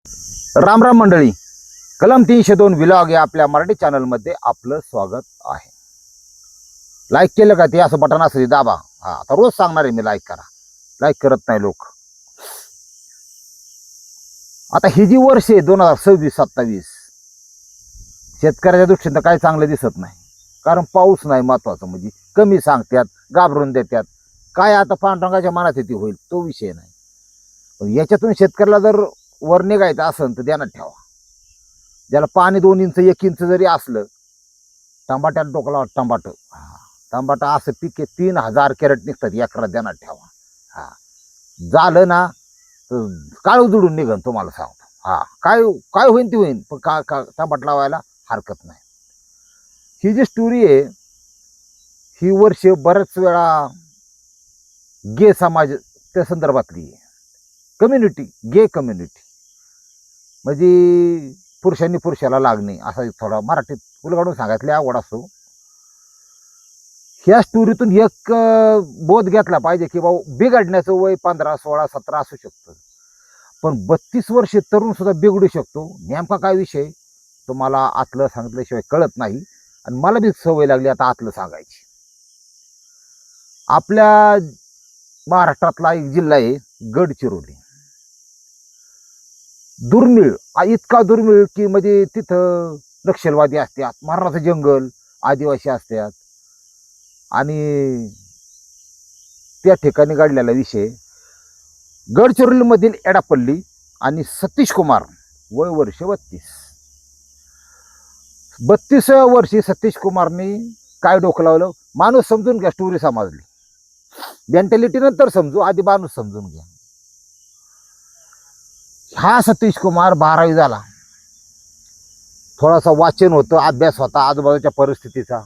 राम राम मंडळी, कलम 302 विलॉग या आपल्या मराठी चॅनलमध्ये आपलं स्वागत आहे. लाईक केलं का ते असं बटन असं दाबा. हा, आता रोज सांगणार आहे मी, लाईक करा. लाईक करत नाही लोक. आता ही जी वर्ष आहे 2026-27 शेतकऱ्याच्या दृष्टीनं काही चांगलं दिसत नाही. कारण पाऊस नाही, महत्वाचं म्हणजे कमी सांगतात, घाबरून देतात. काय आता पांडुरंगाच्या मनात येते होईल तो विषय नाही. पण याच्यातून शेतकऱ्याला जर वर निघायचं असेल तर ध्यानात ठेवा, ज्याला पाणी 2 इंच 1 इंच जरी असलं, टमाट्यात डोकला टमाट टमाटा असं पीक 3000 कॅरेट निघतात एकरात, ध्यानात ठेवा. हा, झालं ना तर काळ उजडून निघन तुम्हाला सांगतो. हा, काय काय होईन ती होईन, पण का टमाट लावायला हरकत नाही. ही जी स्टोरी आहे ही वर्ष बऱ्याच वेळा गे समाज त्या संदर्भातली आहे. कम्युनिटी, गे कम्युनिटी म्हणजे पुरुषांनी पुरुषाला लागणे, असा थोडा मराठीत उलगडून सांगितले आवड असतो. ह्या स्टोरीतून एक बोध घेतला पाहिजे की बाबा, बिघडण्याचं वय 15, 16, 17 असू शकतं, पण 32 वर्षे तरुण सुद्धा बिघडू शकतो. नेमका काय विषय तुम्हाला आतलं सांगितल्याशिवाय कळत नाही, आणि मला बी सवय लागली आता आतलं सांगायची. आपल्या महाराष्ट्रातला एक जिल्हा आहे गडचिरोली. दुर्मिळ, इतका दुर्मिळ की म्हणजे तिथं नक्षलवादी असतात, महाराष्ट्राचं जंगल, आदिवासी असतात. आणि त्या ठिकाणी घडलेला विषय, गडचिरोलीमधील एडापल्ली आणि सतीश कुमार, वय वर्ष 32 वर्षी सतीश कुमारने काय डोकं लावलं, माणूस समजून घ्या, स्टोरी समजली, मेंटॅलिटी नंतर समजू, आधी माणूस समजून घ्या. हा सतीश कुमार 12वी झाला, थोडासा वाचन होतं, अभ्यास होता आजूबाजूच्या परिस्थितीचा.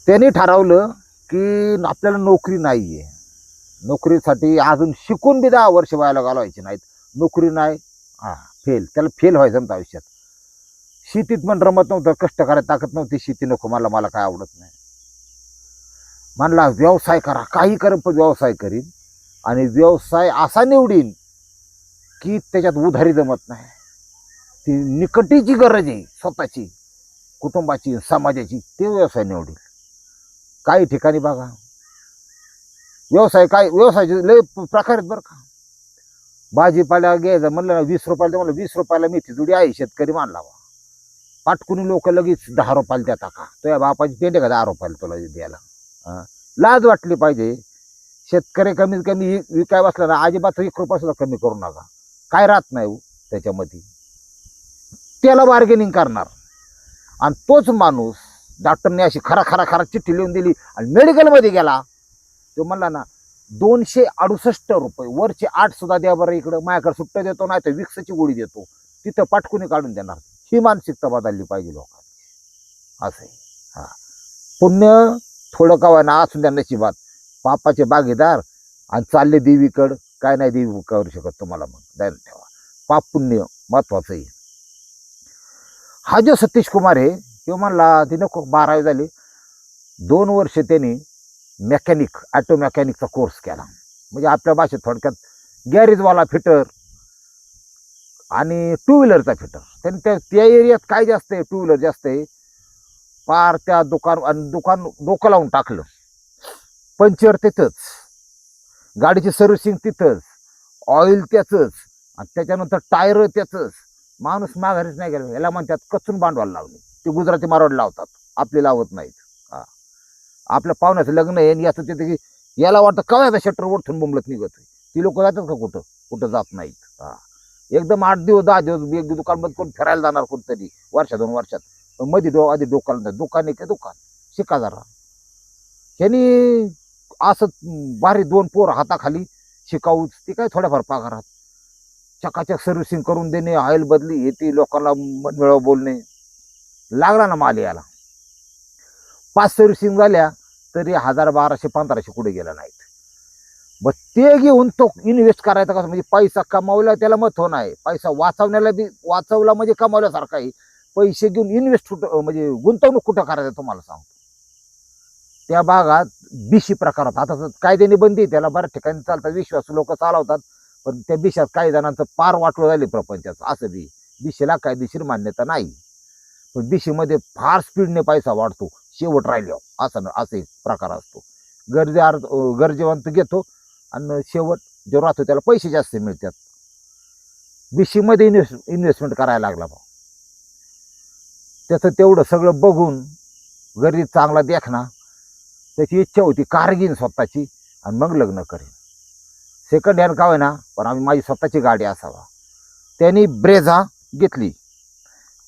त्यांनी ठरवलं की आपल्याला नोकरी नाहीये, नोकरीसाठी अजून शिकून बी 10 वर्ष व्हायला घालवायची नाहीत, नोकरी नाही, हा फेल, त्याला फेल व्हायचं नव्हतं आयुष्यात. शेतीत पण रमत नव्हतं, कष्ट करायला ताकद नव्हती, शेती नको मला काय आवडत नाही. म्हणला व्यवसाय करा, काही करेन पण व्यवसाय करीन, आणि व्यवसाय असा निवडीन की त्याच्यात उधारी जमत नाही, ती निकटीची गरज आहे स्वतःची, कुटुंबाची, समाजाची, ते व्यवसाय निवडील. काही ठिकाणी बघा व्यवसायाचे लय प्रकार आहेत बरं का. भाजीपाला घ्यायचं म्हणलं ना 20 रुपयाला, म्हणलं 20 रुपयाला मेथी जुडी आहे, शेतकरी मानला वा, पाटकुनी लोक लगेच 10 रुपयाला देता का, तुझ्या बापाची पेंडे का 10 रुपयाला तुला द्यायला. लाज वाटली पाहिजे. शेतकरी कमीत कमी विकाय बसला ना, अजिबात 1 रुपया सुद्धा कमी करू नका, काय राहत नाही त्याच्यामध्ये. त्याला बार्गेनिंग करणार, आणि तोच माणूस डॉक्टरने अशी खरा चिठ्ठी लिहून दिली आणि मेडिकलमध्ये गेला, तो म्हणला ना 268 रुपये, वरचे 8 सुद्धा द्या बरं, इकडं माझ्याकडे सुट्ट्या देतो, नाही तर विक्सची गोळी देतो, तिथं पाटकुनी काढून देणार. ही मानसिकता बदलली पाहिजे लोकांची. असं आहे. हा, पुण्य थोडं का ना असून द्या नशिबात, पापाचे बागेदार आणि चालले देवीकडं, काय नाही देवी करू शकत तुम्हाला, मग द्यायला ठेवा. पाप पुण्य महत्वाचं आहे. हा जो सतीश कुमार आहे, तो म्हणला ती नको, 12वी झाली, 2 वर्ष त्यांनी मेकॅनिक, ऑटो मेकॅनिकचा कोर्स केला, म्हणजे आपल्या भाषेत थोडक्यात गॅरेजवाला, फिटर आणि 2 व्हीलरचा फिटर. त्यांनी त्या एरियात काय जास्त आहे, 2 व्हीलर जास्त आहे, पार त्या दुकान डोकं लावून टाकलं. पंचर तिथंच, गाडीची सर्व्हिसिंग तिथंच, ऑइल त्याचंच, आणि त्याच्यानंतर टायर त्याचंच. माणूस माघारीच नाही गेला. याला म्हणतात कचून भांडवाला लावणे, ते गुजराती मारवाड लावतात, आपले लावत नाहीत. हा, आपल्या पाहुण्याचं लग्न आहे आणि याचं तिथे याला वाटतं का याचा शटर ओढून बोंबलत निघत, ती लोक जातात का कुठं जात नाहीत. हा, एकदम 8 दिवस 10 दिवस एक दुकान बंद करून फिरायला जाणार कुठंतरी, वर्षा 2 वर्षात. मध्ये आधी दुकान आहे का दुकान शिका जरा. ह्यांनी असं भारी 2 पोर हाताखाली शिकाऊच, ती काय थोड्याफार पगारात चकाचक सर्व्हिसिंग करून देणे, ऑइल बदली येते, लोकांना मनमिळाव बोलणे. लागला ना माल याला. 5 सर्व्हिसिंग झाल्या तरी 1000, 1200, 1500 कुठे गेला नाहीत. मग ते घेऊन तो इन्व्हेस्ट करायचा कसं, म्हणजे पैसा कमावला त्याला महत्व नाही, पैसा वाचवण्याला बी, वाचवला म्हणजे कमावल्यासारखा आहे. पैसे घेऊन इन्व्हेस्ट म्हणजे गुंतवणूक कुठं करायचं तुम्हाला सांगतो. त्या भागात बिशी प्रकार होता. आता कायद्याने बंदी त्याला, बऱ्याच ठिकाणी चालतात, विश्वास लोक चालवतात, पण त्या बिशात काही जणांचं पार वाटलं झाले प्रपंचाचं. असं बी बिशीला कायदेशीर मान्यता नाही, पण बिशीमध्ये फार स्पीडने पैसा वाढतो शेवट राहिल्यावर. असं एक प्रकार असतो. गरजेवंत घेतो आणि शेवट जो राहतो त्याला पैसे जास्त मिळतात. बिशीमध्ये इन्व्हेस्टमेंट करायला लागला भाऊ. त्याचं तेवढं सगळं बघून गरीब चांगला देखना, त्याची इच्छा होती कार घेईन स्वतःची आणि मग लग्न करेन. सेकंड हँड का होईना पण आम्ही माझी स्वतःची गाडी असावा. त्यांनी ब्रेझा घेतली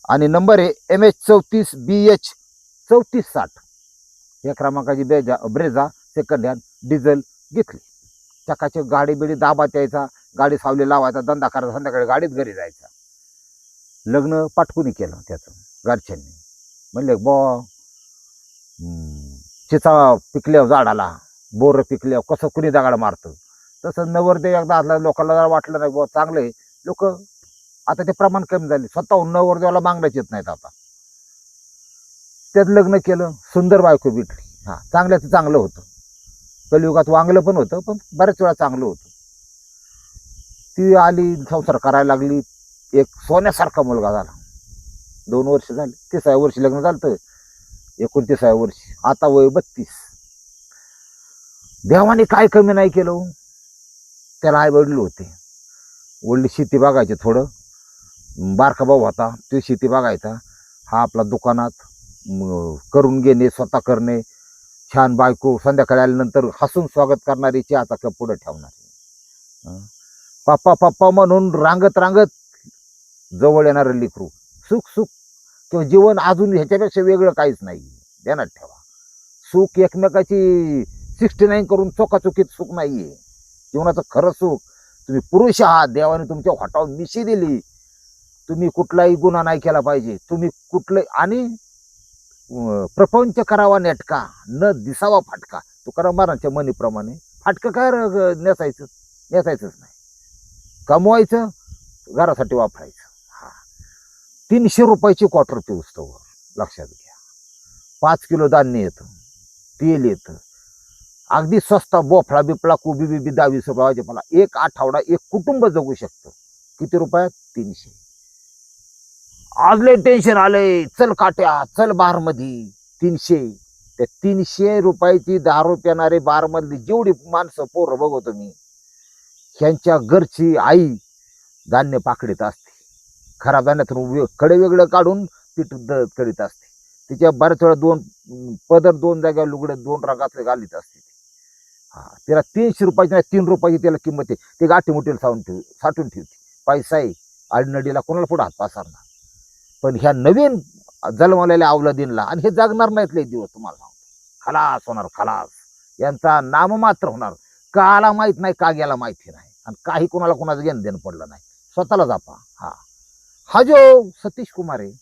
आणि नंबर आहे MH34BH 3460 या क्रमांकाची ब्रेझा सेकंड हँड डिझेल घेतली. चकाची गाडी बिडी दाबात यायचा, गाडी सावली लावायचा, धंदा करायचा, संध्याकाळी गाडीत घरी जायचा. लग्न पाटकुनी केलं त्याचं घरच्यांनी. म्हणले चिचा पिकल्यावर झाडाला, बोर पिकल्यावर कसं कुणी दगाड मारतं, तसं नवरदेव एकदा असला लोकांना जरा वाटलं नाही बुवा चांगले लोक. आता ते प्रमाण कमी झाले, स्वतःहून नवरदेवाला मागण्याच येत नाहीत आता. त्यात लग्न केलं, सुंदर बायको भेटली. हा, चांगल्याचं चांगलं होतं. कलियुगात वांगलं पण होतं, पण बऱ्याच वेळा चांगलं होतं. ती आली, संसार करायला लागली. एक सोन्यासारखा मुलगा झाला. 2 वर्ष झाली, 30व्या वर्षी लग्न झालं तर 29व्या वर्षी, आता वय 32. देवाने काय कमी नाही केलं. त्याला आई वडील होते. वडील शेती बघायचे, थोडं बारका भाऊ होता तो शेती बघायचा. हा आपला दुकानात करून घेणे, स्वतः करणे. छान बायको, संध्याकाळी आल्यानंतर हसून स्वागत करणारी, चहाचा कप पुढे ठेवणारी. पप्पा पप्पा म्हणून रांगत रांगत जवळ येणारं लेकरू. सुख सुख किंवा जीवन अजून ह्याच्यापेक्षा वेगळं काहीच नाही. ध्यानात ठेवा, सुख एकमेकाची 69 करून चोकाचोकीत सुख नाहीये. जीवनाचं खरं सुख, तुम्ही पुरुष आहात, देवाने तुमच्या होटावर मिशी दिली. तुम्ही कुठलाही गुन्हा नाही केला पाहिजे. तुम्ही कुठले आणि प्रपंच करावा नेटका, न दिसावा फाटका. तुकाराम महाराजांच्या म्हणीप्रमाणे फाटकं काय नेसायचंच नाही. कमवायचं, घरासाठी वापरायचं. हा, 300 रुपयाची क्वार्टर पिऊस्तवर लक्षात घ्या. 5 किलो धान्य येतं, तेल येतं, अगदी स्वस्त बोफळा बिपळा कोबी बिबी 10-20 रुपयाचे. मला एक आठवडा एक कुटुंब जगू शकतं. किती रुपयात? 300. आज लय टेन्शन आलंय, चल काट्या, चल बार मध्ये. 300. त्या 300 रुपयाची दारू पिणारे बार मधली जेवढी माणसं पोरं बघतो मी, ह्यांच्या घरची आई धान्य पाकडीत असते. खराब धान्यातून कडे वेगळं काढून पीठ करीत असते. तिच्या बऱ्याच वेळा 2 पदर 2 जाग्यावर लुगडे 2 रंगातले घालीत असते. हा, तिला 300 रुपयाची नाही 3 रुपयाची त्याला किंमत आहे. ते गाठी मुठीला साठून ठेवते. पैसा आहे, आडनडीला कोणाला पुढे हात पसरणार. पण ह्या नवीन जन्मलेल्या अवलादींना, आणि हे जगणार नाहीत लय दिवस, तुम्हाला सांगतो, खलास होणार, खलास. यांचा नाममात्र होणार. काला माहित नाही, का गेला माहिती नाही, आणि काही कोणाला कोणाचं घेणं देणं पडलं नाही. स्वतःला जापा. हा जो सतीश कुमार आहे,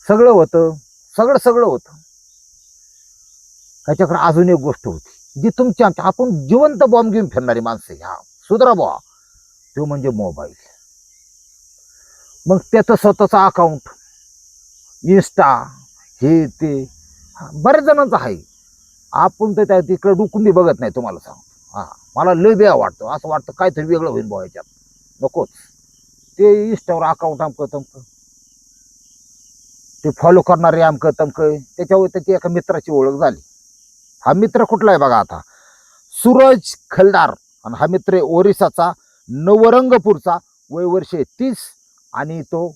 सगळं होतं, सगळं होतं. त्याच्याकडे अजून एक गोष्ट होती जी तुमच्या आपण जिवंत बॉम्ब घेऊन फिरणारी माणसं. ह्या सुधरा बुवा, तो म्हणजे मोबाईल. मग त्याचं स्वतःचं अकाउंट, इन्स्टा, हे ते बऱ्याच जणांचं आहे. आपण तर त्या तिकडे डुकून बी बघत नाही, तुम्हाला सांगतो. मला लय बेया वाटतं, असं वाटतं काहीतरी वेगळं होईल बुवा याच्यात. नकोच. ते इन्स्टावर अकाउंट आमकं तमकं, ते फॉलो करणारे आमकं तमकं. त्याच्यावर त्याची एका मित्राची ओळख झाली. हा मित्र कुठला आहे बघा आता, सूरज खलदार. आणि हा मित्र ओरिसाचा, नवरंगपूरचा. वय वर्ष 30. आणि तो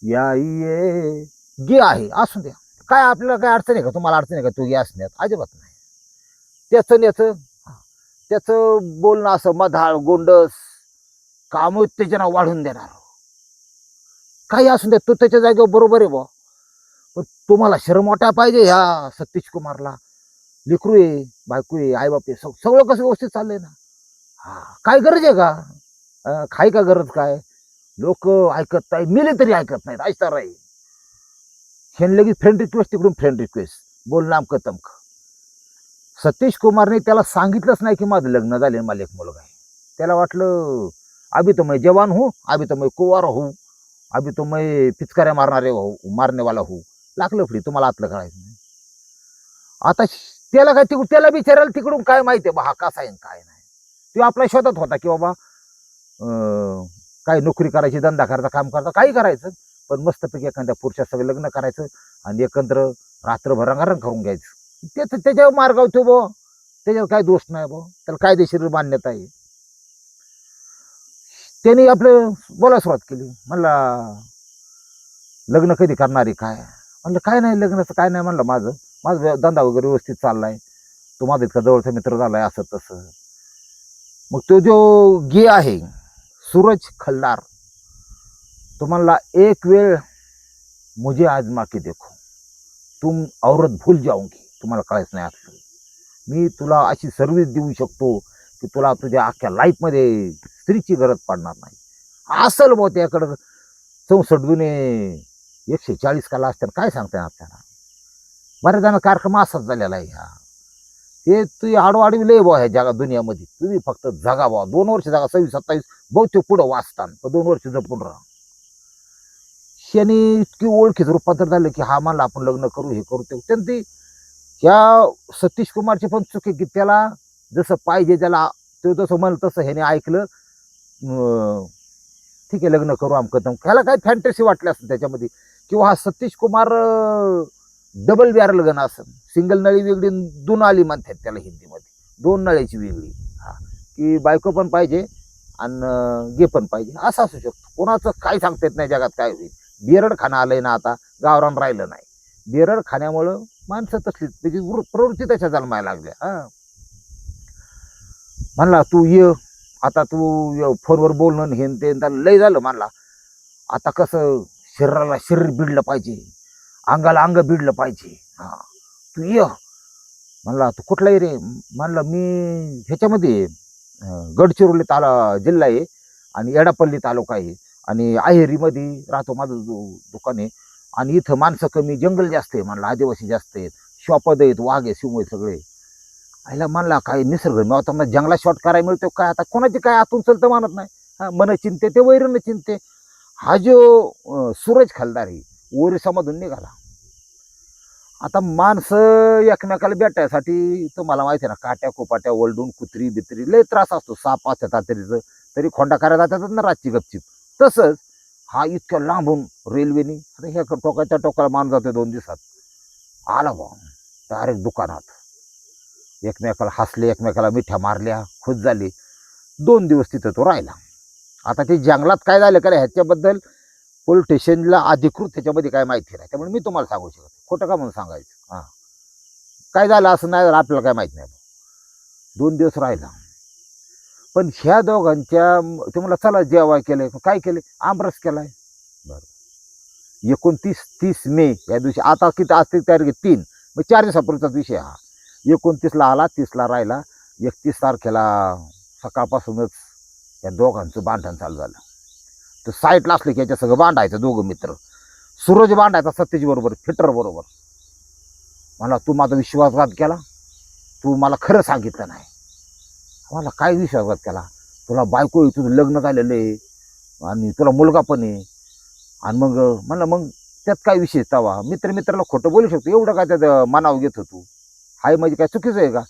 ये गे आहे. असू द्या, काय आपल्याला काय अडचण आहे का? तुम्हाला अडचण आहे का तो गे असण्यात? अजिबात नाही. त्याचं बोलणं असं मधाळ, गोंडस, कामोत्तेजना वाढून देणार. काही असू द्या, तो त्याच्या जागेवर बरोबर आहे बुवा. पण तुम्हाला शरम वाटायला पाहिजे ह्या सतीश कुमारला. लेकरू आहे, बायको आहे, आई बाप आहे, सगळं कसं व्यवस्थित चाललंय ना. काय गरज आहे का? काय का गरज काय? लोक ऐकत नाही, मिले तरी ऐकत नाहीत. ऐकता राही हे लगेच फ्रेंड रिक्वेस्ट, तिकडून फ्रेंड रिक्वेस्ट, बोलणं आमकं तमकं. सतीश कुमारने त्याला सांगितलंच नाही की माझं लग्न झाले, मला एक मुलगा आहे. त्याला वाटलं अभी तो मैं जवान हूँ, अभी तो मैं कुंवारा हूँ, अभी तो मैं पिचकाऱ्या मारने वाला हूँ. लागलं फ्री, तुम्हाला आतलं करायचं नाही. आता त्याला काय त्याला विचारायला तिकडून काय माहिती आहे बा, हा कसा आहे काय नाही. तो आपल्या शोधात होता की बाबा काय नोकरी करायची, धंदा करायचा, काम करायचं, काही करायचं, पण मस्तपैकी एखाद्या पुरुषासंग लग्न करायचं आणि एकत्र रात्रभर रंगारंग करून घ्यायचं. त्याच्यावर मार्गावर तो बुवा, त्याच्यावर काय दोष नाही बुवा, त्याला कायदेशीर मान्यता आहे. त्यांनी आपलं बोलायला सुरुवात केली. म्हणला लग्न कधी करणारी काय? म्हणलं काय नाही, लग्नाचं काय नाही. म्हणलं माझं माझा धंदा वगैरे व्यवस्थित चाललाय, तो माझा इतका जवळचा मित्र झालाय, असं तसं. मग तो जो गे आहे सूरज खल्लार, तो म्हणला एक वेळ मुझे आजमा के देखो, तुम औरत भूल जाओगी. तुम्हाला कळायचं नाही असलं, मी तुला अशी सर्व्हिस देऊ शकतो की तुला तुझ्या अख्ख्या लाईफमध्ये स्त्रीची गरज पडणार नाही. असल भाऊ त्याकडं 64 गुणे 140 कला असतात, काय सांगताय आपल्याला. बऱ्याच जण कार्यक्रम असाच झालेला आहे. हा हे तुझी आडवाडवी लय भाऊ ह्या जगा दुनियामध्ये. तुम्ही फक्त जगा भाऊ, 2 वर्ष जगा, 26-27 बहुतेक पुढं वाचतान, पण 2 वर्ष जपून राहा. शनी इतकी ओळखीचं रूपांतर झालं की हा म्हणला आपण लग्न करू, हे करू, ते. त्यांनी ह्या सतीश कुमारची पण चुकी की त्याला जसं पाहिजे, त्याला तो जसं म्हणलं तसं ह्याने ऐकलं. ठीक आहे लग्न करू, आमकं तमकं. ह्याला काय फॅन्टसी वाटली असेल त्याच्यामध्ये, किंवा हा Satish Kumar double barrel gun असेल. सिंगल नळी वेगळी, दोन आली म्हणतात त्याला हिंदीमध्ये, 2 नळ्याची वेगळी. हा की बायको पण पाहिजे आणि गे पण पाहिजे, असं असू शकतो. कोणाचं काय सांगता येत नाही जगात काय होईल. बेरड खाणं आलंय ना आता, गावरान राहिलं नाही. बेरड खाण्यामुळं माणसं तसलीच, त्याची प्रवृत्ती त्याच्या जन्मायला लागल्या. हा म्हणला तू ये आता, तू फोनवर बोलणं हे ते लय झालं. म्हणला आता कसं शरीराला शरीर भिडलं पाहिजे, अंगाला अंग भिडलं पाहिजे. हा तू ये. म्हणला तू कुठला रे? म्हणलं मी ह्याच्यामध्ये गडचिरोली जिल्हा आहे आणि एडापल्ली तालुका आहे आणि आहेरीमध्ये राहतो, माझं दुकान आहे. आणि इथं माणसं कमी, जंगल जास्त आहे. म्हणलं आदिवासी जास्त आहेत, शॉपद आहेत, वाघ आहे, शिव आहे सगळे. आईला म्हणला काय निसर्ग मी आता जंगलात शॉट करायला मिळतो काय? आता कोणाची काय आतून चलतं मानत नाही. हा मन चिंते ते वैरण चिंते. हा जो सूरज खल्लार आहे ओरिसामधून निघाला. आता माणसं एकमेकाला भेटायसाठी तुम्हाला माहिती आहे ना, काट्या कोपाट्या ओलडून, कुत्री बित्री लय त्रास असतो. साप असतात तातरीचं, तरी खोंडा करायला जातात ना रातची गपचीप. तसंच हा इतक्या लांबून रेल्वेनी, आता ह्या टोकाच्या टोकाला मान जातोय 2 दिवसात. आला बा डायरेक्ट दुकानात, एकमेकाला हसले, एकमेकाला मिठ्या मारल्या, खुश झाली. 2 दिवस तिथं तो राहिला. आता ते जंगलात काय झालं का ह्याच्याबद्दल पोलीस स्टेशनला अधिकृत त्याच्यामध्ये काय माहिती नाही, त्यामुळे मी तुम्हाला सांगू शकत. खोटं का म्हणून सांगायचं? हां काय झालं असं नाही झालं आपल्याला काय माहिती नाही. 2 दिवस राहिला. पण ह्या दोघांच्या तुम्हाला चला जेवाय केलंय, काय केले? आमरस केलाय. बरं 29-30 मे या दिवशी, आता किती असते तारीख 3, मग 4 दिवसापूर्वीचाच विषय हा. 29ला आला, 30ला राहिला. 31 तारखेला सकाळपासूनच या दोघांचं भांडण चालू झालं. तर साईटला असले की याच्या सगळं भांडायचं. दोघं मित्र, सूरज भांडायचा सत्यजी बरोबर, फिटर बरोबर. मला तू माझा विश्वासघात केला, तू मला खरं सांगितलं नाही. मला काय विश्वासघात केला? तुला बायको आहे, तुझं लग्न झालेलं आहे आणि तुला मुलगा पण आहे. आणि मग म्हणलं मग त्यात काय विषय? तवा मित्राला खोटं बोलू शकतो, एवढं काय त्यात मनाव घेतो तू? हाय म्हणजे काय चुकीचं आहे का?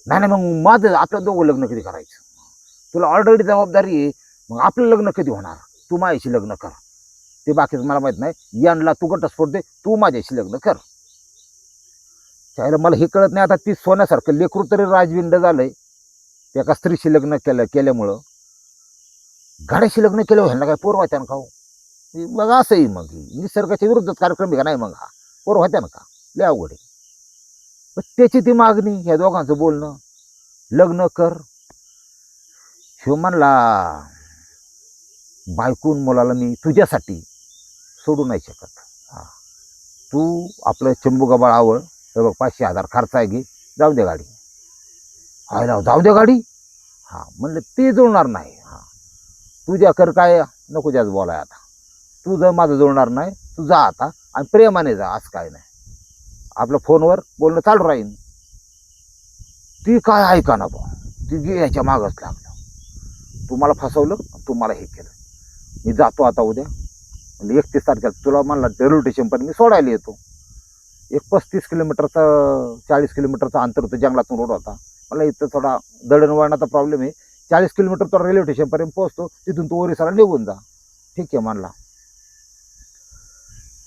नाही नाही, मग माझं आपलं दोघं लग्न कधी करायचं? तुला ऑलरेडी जबाबदारी आहे, मग आपलं लग्न कधी होणार? तू माझ्याशी लग्न कर, ते बाकीचं मला माहीत नाही. यांना तू घटस्फोट दे, तू माझ्याशी लग्न कर. त्याला मला हे कळत नाही. आता ती सोन्यासारखं लेकरू तरी राजविंड झालंय, ते एका स्त्रीशी लग्न केल्यामुळं. गाड्याशी लग्न केलं ह्यांना काय पोर व्हायच्या ना का? मग असंही मग निसर्गाच्या विरुद्धच कार्यक्रम आहे का नाही? मग हा पोर व्हायच्या ना का? लय अवघड आहे. त्याची ती मागणी, ह्या दोघांचं बोलणं, लग्न कर. ह्यो म्हणला बायकून मुलाला मी तुझ्यासाठी सोडू नाही शकत. हा तू आपलं चंबू गबाळ आवड, हे बघ 500,000 खर्च आहे, घे, जाऊ दे गाडी. हायला जाऊ दे गाडी? हा म्हणलं ते जुळणार नाही. हा तुझ्या कर काय नको जास्त बोलाय. आता तुझं माझं जुळणार नाही, तू जा आता आणि प्रेमाने जा, असं काय नाही. आपलं फोनवर बोलणं चालू राहील. ती काय ऐका ना बा, ती याच्या मागच लागलं. तू मला फसवलं, तू मला हे केलं, मी जातो आता उद्या. म्हणजे 31 तारखेला तुला म्हणला रेल्वे स्टेशन पण मी सोडायला येतो. एक 35 किलोमीटरचा 40 किलोमीटरचा अंतर होतं, जंगलातून रोड होता. मला इथं थोडा दळणवळणाचा प्रॉब्लेम आहे, 40 किलोमीटर तो रेल्वे स्टेशनपर्यंत पोहोचतो, तिथून तो ओरिसाला निघून जा. ठीक आहे म्हणला.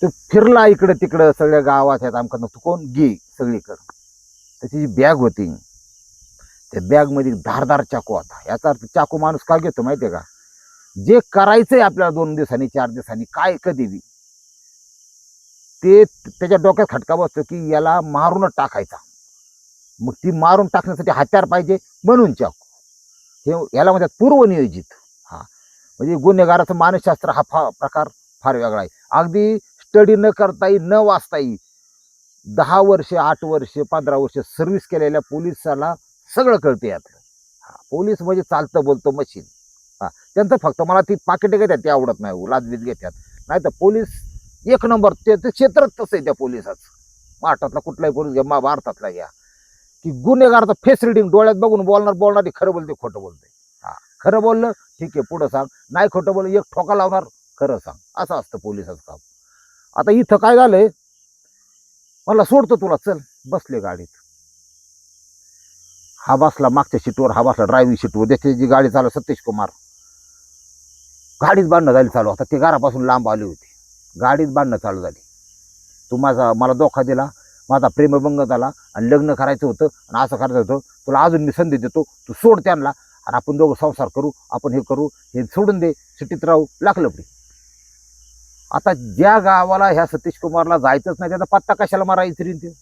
तो फिरला इकडे तिकडं सगळ्या गावात आहेत आमकडनं, तू कोण घे सगळीकडं. त्याची जी बॅग होती त्या बॅग मध्ये धारदार चाकू होता. याचा अर्थ चाकू माणूस का घेतो माहितीये का, जे करायचंय आपल्याला 2 दिवसांनी 4 दिवसांनी काय कधी बी, ते त्याच्या डोक्यात खटका बसतो की याला मारूनच टाकायचा. मग ती मारून टाकण्यासाठी हत्यार पाहिजे म्हणून चाकू. हे याला म्हणतात पूर्वनियोजित. हा म्हणजे गुन्हेगाराचं मानसशास्त्र हा प्रकार फार वेगळा आहे. अगदी स्टडी न करता येईल, न वाचता येईल, 10 वर्ष 8 वर्ष 15 वर्ष सर्व्हिस केलेल्या पोलिसाला सगळं कळतं यातलं. पोलीस म्हणजे चालतं बोलतं मशीन. त्यांचं फक्त मला ती पाकिटे घेतात ते आवडत नाही, लाचबीज घेतात. नाही तर पोलीस एक नंबर, ते क्षेत्रच तसं आहे त्या पोलिसाचं. महाराष्ट्रातला कुठलाही पोलीस घ्या, भारतातला घ्या, की गुन्हेगारचा फेस रिडिंग डोळ्यात बघून बोलणार खरं बोलते खोटं बोलते. खरं बोललं ठीक आहे पुढं सांग, नाही खोटं बोललं एक ठोका लावणार, खरं सांग, असं असतं पोलिसाचं काम. आता इथं काय झालंय, मला सोडतो तुला, चल. बसले गाडीत. हा बसला मागच्या सीटवर, हा बसला ड्रायव्हिंग सीटवर. त्याची जी गाडी चालू सतीश कुमार, गाडीच बांधणं झाली चालू. आता ते घरापासून लांब आले होते, गाडीच बांधणं चालू झाली. तू मला धोका दिला, माझा प्रेमभंग झाला आणि लग्न करायचं होतं आणि असं करायचं होतं, तुला अजून मी संधी देतो, तू सोड त्यांना आणि आपण दोघं संसार करू, आपण हे करू, हे सोडून दे, सिटीत राहू, लाखलपडी. आता ज्या गावाला ह्या सतीश कुमारला जायचंच नाही त्याचा पत्ता कशाला मारायचं रे ते.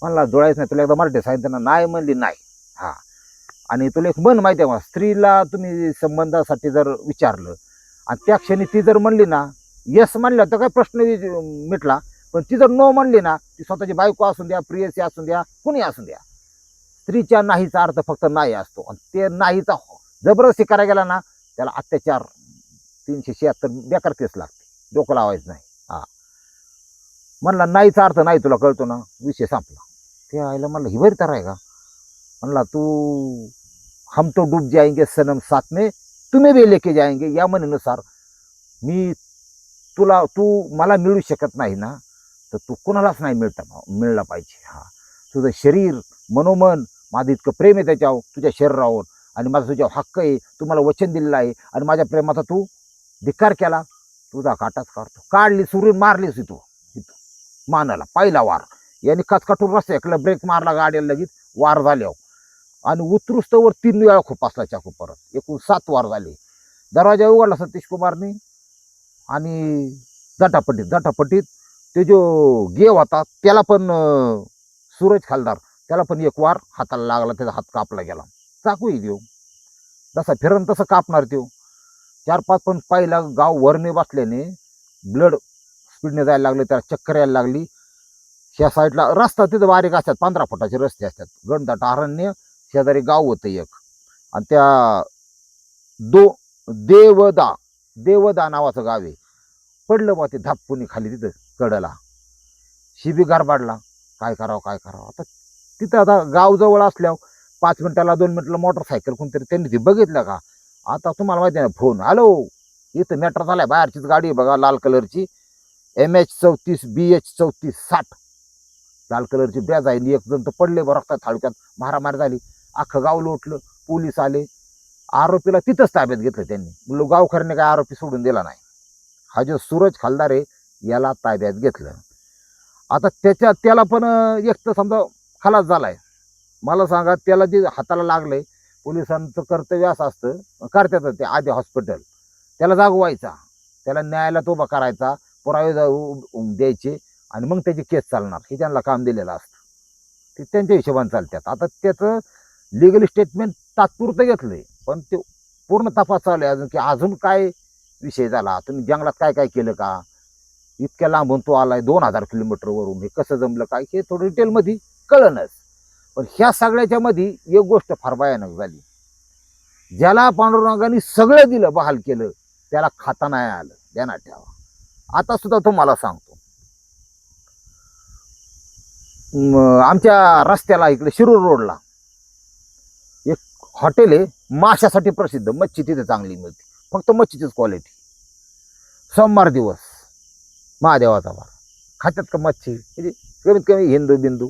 म्हणला जोडायचं नाही, तुला एकदा मराठी सांगितलं नाही, म्हणली नाही. आणि तुला एक मन माहिती आहे मग, स्त्रीला तुम्ही संबंधासाठी जर विचारलं आणि त्या क्षणी ती जर म्हणली ना यस म्हणलं तर काय प्रश्न मिटला. पण ती जर नो म्हणली ना, ती स्वतःची बायको असून द्या, प्रियसी असून द्या, कुणी असून द्या, स्त्रीच्या नाहीचा अर्थ फक्त नाही असतो. आणि ते नाहीचा जबरदस्ती करायला गेला ना, त्याला अत्याचार 376 बेकार केस लागते, डोकं लावायचं नाही. म्हणला नाहीचा अर्थ नाही तुला कळतो ना, विषय संपला. ते आईला म्हणलं ही बरी तर आहे का. म्हणला तू हम तो डूब जाएंगे सनम साथ में तुम्ही भी लेके जाएंगे, या म्हणीनुसार मी तू मला मिळू शकत नाही ना, तर तू कोणालाच नाही मिळला पाहिजे. तुझं शरीर मनोमन माझं इतकं प्रेम आहे त्याच्यावर, तुझ्या शरीरावर, आणि माझा तुझ्यावर हक्क आहे, तू मला वचन दिलेलं आहे, आणि माझ्या प्रेमाचा तू धिक्कार केला, तुझा काटाच काढतो. काढली सुरून मारलीस तू इथं मानाला पहिला वार. यांनी कचकटून रस्ता ऐकलं, ब्रेक मारला, गाडीला लगेच वार झाल्यावर, आणि उतरुस्तवर 3 वेळा खुपासला चाकू. परत एकूण 7 वार झाले. दरवाजा उघडला सतीश कुमारने आणि झटापटीत ते जो गेव होता त्याला पण सूरज खालदार, त्याला पण एक वार हाताला लागला, त्याचा हात कापला गेला. चाकूही देऊ जसा फिरन तसं कापणार तो. 4-5 पण पहिला गाव वरने बसल्याने ब्लड स्पीडने जायला लागले, त्याला चक्कर यायला लागली. ह्या साईडला रस्ता तिथं बारीक असतात, 15 फुटाचे रस्ते असतात, गणदाट अरण्य, शेजारी गाव होतं एक, आणि त्या देवदा नावाचं गाव आहे. पडलं बा ते धापपुनी खाली तिथं कडला, शिबी गारबाडला. काय करावं. आता तिथं आता गाव जवळ असल्यावर 5 मिनिटाला 2 मिनिटाला मोटरसायकल कोणतरी त्यांनी ते बघितलं का. आता तुम्हाला माहिती आहे ना, फोन हॅलो इथं मेट्रो झालाय, बाहेरचीच गाडी आहे बघा, लाल कलरची MH34 BH 3460 लाल कलरची बॅज आहे. एक जण तर पडले बरं, रक्तात थाळक्यात मारामारी झाली, अख्खं गाव लोटलं, पोलीस आले, आरोपीला तिथंच ताब्यात घेतलं त्यांनी. गावकऱ्यांनी काय आरोपी सोडून दिला नाही. हा जो सूरज खालदार आहे याला ताब्यात घेतलं. आता त्याला पण एक तर समजा खलास झालाय. मला सांगा, त्याला जे हाताला लागलंय, पोलिसांचं कर्तव्य असं असतं, करतात ते आधी हॉस्पिटल, त्याला जागवायचा, त्याला न्यायालयात उभा करायचा, पुरावे द्यायचे, आणि मग त्याची केस चालणार, हे त्यांना काम दिलेलं असतं. ते त्यांच्या हिशोबाने चालतात. आता त्याचं लिगल स्टेटमेंट तात्पुरतं घेतलंय, पण ते पूर्ण तपास चालू आहे अजून, की अजून काय विषय झाला, तुम्ही जंगलात काय काय केलं का, इतक्या लांबून तो आलाय 2000 किलोमीटरवरून, हे कसं जमलं काय, हे थोडं डिटेलमध्ये कळणच. पण ह्या सगळ्याच्या मध्ये एक गोष्ट फार भयानक झाली. ज्याला पांडुरंगाने सगळं दिलं, बहाल केलं, त्याला खाता नाही आलं, ध्यानात ठेवा. आता सुद्धा तुम्हाला सांगतो, आमच्या रस्त्याला इकडे शिरूर रोडला एक हॉटेल आहे, माशासाठी प्रसिद्ध, मच्छी तिथे चांगली मिळते, फक्त मच्छीचीच क्वालिटी. सोमवार दिवस महादेवाचा वार, खात्यात का मच्छी, म्हणजे कमीत कमी हिंदू बिंदू.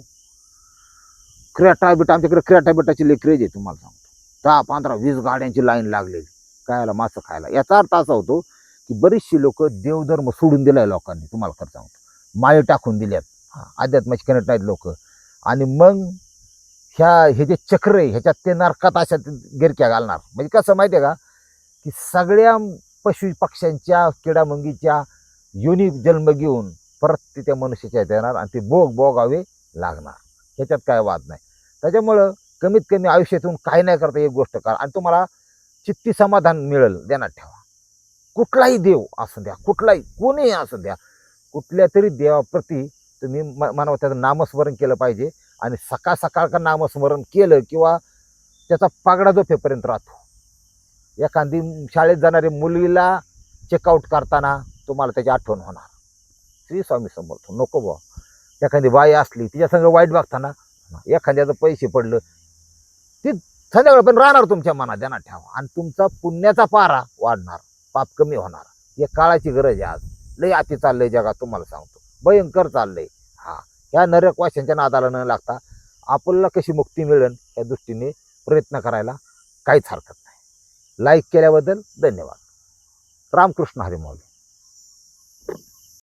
क्रेटा बिटा, आमच्याकडे क्रेटा बिटाची लई क्रेज आहे तुम्हाला सांगतो. 10, 15, 20 गाड्यांची लाईन लागलेली कायला मासं खायला. याचा अर्थ असा होतो की बरीचशी लोक देवधर्म सोडून दिलाय लोकांनी, तुम्हाला खरं सांगतो, माळे टाकून दिल्यात, अध्यात्माची कनेक्ट नाहीत लोक. आणि मग हे जे चक्र आहे ह्याच्यात ते नरकात अशा गिरक्या घालणार. म्हणजे कसं माहिती आहे का, की सगळ्या पशु पक्ष्यांच्या किडामुंगीच्या योनी जन्म घेऊन परत ते त्या मनुष्याच्या ह्याच्यात येणार आणि ते भोगावे लागणार. ह्याच्यात काय वाद नाही. त्याच्यामुळं कमीत कमी आयुष्यातून काही नाही करता एक गोष्ट करा आणि तुम्हाला चित्ती समाधान मिळेल. ध्यानात ठेवा, कुठलाही देव असू द्या, कुठलाही कोणीही असू द्या, कुठल्या तरी देवाप्रती तुम्ही मनावर त्याचं नामस्मरण केलं पाहिजे. आणि सकाळ सकाळ का नामस्मरण केलं किंवा त्याचा पागडा झोपेपर्यंत राहतो. एखादी शाळेत जाणारी मुलीला चेकआउट करताना तुम्हाला त्याची आठवण होणार, श्री स्वामी समर्थ नको बुवा. एखादी बाई असली तिच्या संग वाईट बघताना, एखाद्याचं पैसे पडलं, ती संध्याकाळपर्यंत राहणार तुमच्या मनात. ध्यानात ठेवा. आणि तुमचा पुण्याचा पारा वाढणार, पाप कमी होणार. या काळाची गरज आहे. आज लय अति चाललंय जगात, तुम्हाला सांगतो, भयंकर चाललंय. ह्या नरक वाशांच्या नादाला न लागता आपल्याला कशी मुक्ती मिळेल या दृष्टीने प्रयत्न करायला काहीच हरकत नाही. लाईक केल्याबद्दल धन्यवाद. रामकृष्ण हरी माऊली.